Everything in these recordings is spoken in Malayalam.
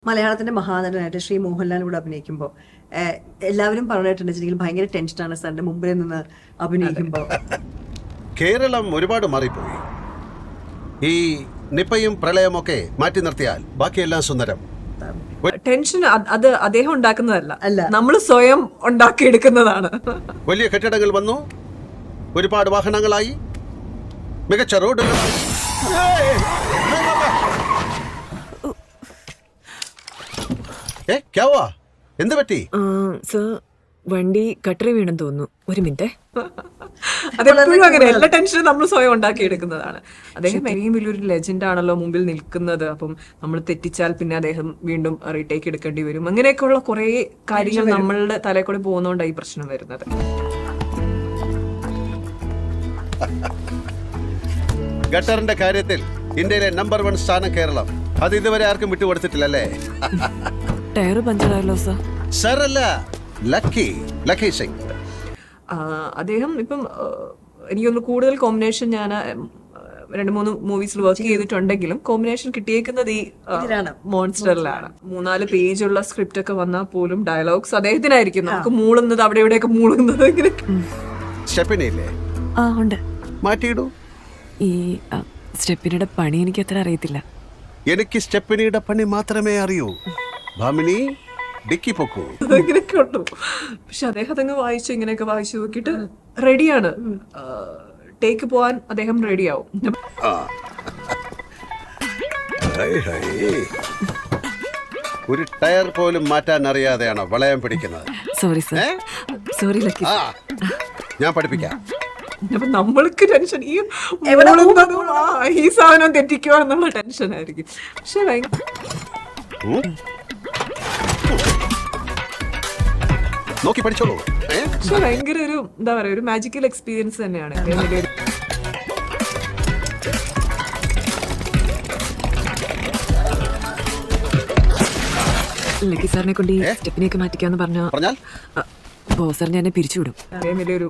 മലയാളത്തിന്റെ മഹാനടനായിട്ട് ശ്രീ മോഹൻലാൽ കൂടെ അഭിനയിക്കുമ്പോൾ എല്ലാവരും പറഞ്ഞിട്ടുണ്ടെങ്കിൽ ഭയങ്കര ടെൻഷനാണ് സാറിന്റെ മുമ്പിൽ നിന്ന് അഭിനയിക്കുമ്പോൾ. കേരളം ഒരുപാട് മാറിപ്പോയി. ഈ നിപ്പയും പ്രളയമൊക്കെ മാറ്റി നിർത്തിയാൽ ബാക്കിയെല്ലാം സുന്ദരം. ടെൻഷൻ അത് അദ്ദേഹം ഉണ്ടാക്കുന്നതല്ല, നമ്മൾ സ്വയം ഉണ്ടാക്കിയെടുക്കുന്നതാണ്. വലിയ കെട്ടിടങ്ങൾ വന്നു, ഒരുപാട് വാഹനങ്ങളായി, മികച്ച റോഡുകളായി. എന്ത് പറ്റി? വണ്ടി കട്ടറി വീണെന്ന് തോന്നുന്നു. ഒരു മിനിറ്റ്. അതെപ്പോഴും അങ്ങനെ എല്ലാ ടെൻഷനും നമ്മൾ സ്വയം ഉണ്ടാക്കിയെടുക്കുന്നതാണ്. അദ്ദേഹം ഇനിയും വലിയൊരു ലെജൻഡ് ആണല്ലോ മുമ്പിൽ നിൽക്കുന്നത്. അപ്പം നമ്മൾ തെറ്റിച്ചാൽ പിന്നെ അദ്ദേഹം വീണ്ടും റീടേക്ക് എടുക്കേണ്ടി വരും. അങ്ങനെയൊക്കെയുള്ള കുറെ കാര്യങ്ങൾ നമ്മളുടെ തലയിൽ കൂടെ പോകുന്നതുകൊണ്ടാണ് ഈ പ്രശ്നം വരുന്നത്. ഗട്ടറിന്റെ കാര്യത്തിൽ ഇന്ത്യയിലെ നമ്പർ 1 സ്ഥാനം കേരളം. അത് ഇതുവരെ ആർക്കും വിട്ടുകൊടുത്തിട്ടില്ലല്ലേ? ടയർ പഞ്ചറായല്ലോ സർ. സർ അല്ല, ലക്കി സിംഗ്. അദ്ദേഹം ഇപ്പം എനിക്കൊന്ന് കൂടുതൽ കോമ്പിനേഷൻ ഞാൻ 2-3 മൂവീസിൽ വർക്ക് ചെയ്തിട്ടുണ്ടെങ്കിലും കോമ്പിനേഷൻ കിട്ടിയേക്കുന്നത് ഈ മോൺസ്റ്ററിലാണ്. 4 പേജുള്ള സ്ക്രിപ്റ്റ് ഒക്കെ വന്നാൽ പോലും ഡയലോഗ്സ് അദ്ദേഹത്തിനായിരിക്കും. നമുക്ക് മൂളുന്നത് അവിടെ ഇവിടെയൊക്കെ മൂളുന്നത് ഇങ്ങനെ. സ്റ്റെപ്പിനില്ലേ? ഉണ്ട്. മാറ്റിയിടൂ. ഈ സ്റ്റെപ്പിനിയുടെ പണി എനിക്ക് അത്ര അറിയത്തില്ല. എനിക്ക് സ്റ്റെപ്പിനിയുടെ പണി മാത്രമേ അറിയൂ. ഭാമിനി ഡിക്കി പൊക്കൂ. ഇങ്ങനെയൊക്കെ ഉണ്ടോ? പക്ഷെ അദ്ദേഹം അതങ്ങ് വായിച്ചു, ഇങ്ങനെയൊക്കെ വായിച്ചു നോക്കിയിട്ട് റെഡിയാണ്. ടേക്ക് പോവാൻ അദ്ദേഹം റെഡിയാവും. ഒരു ടയർ പോലും മാറ്റാൻ അറിയാതെയാണോ വളയം പിടിക്കുന്നത്? Sorry sir. Sorry lucky. ഞാൻ പഠിപ്പിക്കാം. അപ്പൊ നമ്മൾക്ക് ടെൻഷൻ ഈ സാധനം തെറ്റിക്കുക എന്നുള്ള ടെൻഷൻ ആയിരിക്കും. പക്ഷെ നോക്കി പഠിച്ചോളൂ. പക്ഷെ ഭയങ്കര ഒരു എന്താ പറയാ, ഒരു മാജിക്കൽ എക്സ്പീരിയൻസ് തന്നെയാണ്. ലക്കി സാറിനെ കൊണ്ട് ഈ സ്റ്റെപ്പിനെയൊക്കെ മാറ്റിക്കാന്ന് പറഞ്ഞാൽ ബോസറിനെ എന്നെ പിരിച്ചുവിടും. വലിയൊരു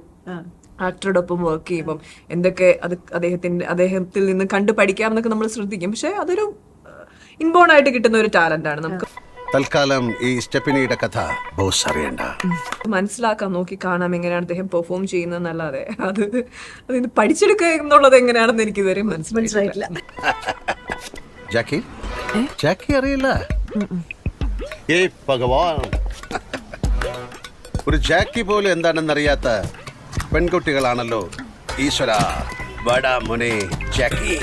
ആക്ടറോടൊപ്പം വർക്ക് ചെയ്യുമ്പം എന്തൊക്കെ അത് അദ്ദേഹത്തിൽ നിന്ന് കണ്ടു പഠിക്കാമെന്നൊക്കെ നമ്മൾ ശ്രദ്ധിക്കും. പക്ഷെ അതൊരു ഇൻബോൺ ആയിട്ട് കിട്ടുന്ന ഒരു ടാലന്റ് ആണ്. നമുക്ക് തൽക്കാലം ഈ സ്റ്റെപ്പിനിയുടെ കഥ ബോസ് അറിയണ്ട. മനസ്സിലാക്കാൻ നോക്കി കാണാം എങ്ങനെയാണ് അദ്ദേഹം പെർഫോം ചെയ്യുന്നതെന്നല്ലാതെ അതിന് പഠിച്ചെടുക്കുക എന്നുള്ളത് എങ്ങനെയാണെന്ന് എനിക്ക് ഇതുവരെ മനസ്സിലായിട്ടില്ല. ജാക്കി അറിയില്ല? ഭഗവാൻ, ഒരു ജാക്കി പോലും എന്താണെന്നറിയാത്ത പെൺകുട്ടികളാണല്ലോ ഈശ്വര. വടാ മുനെ ജാക്കി.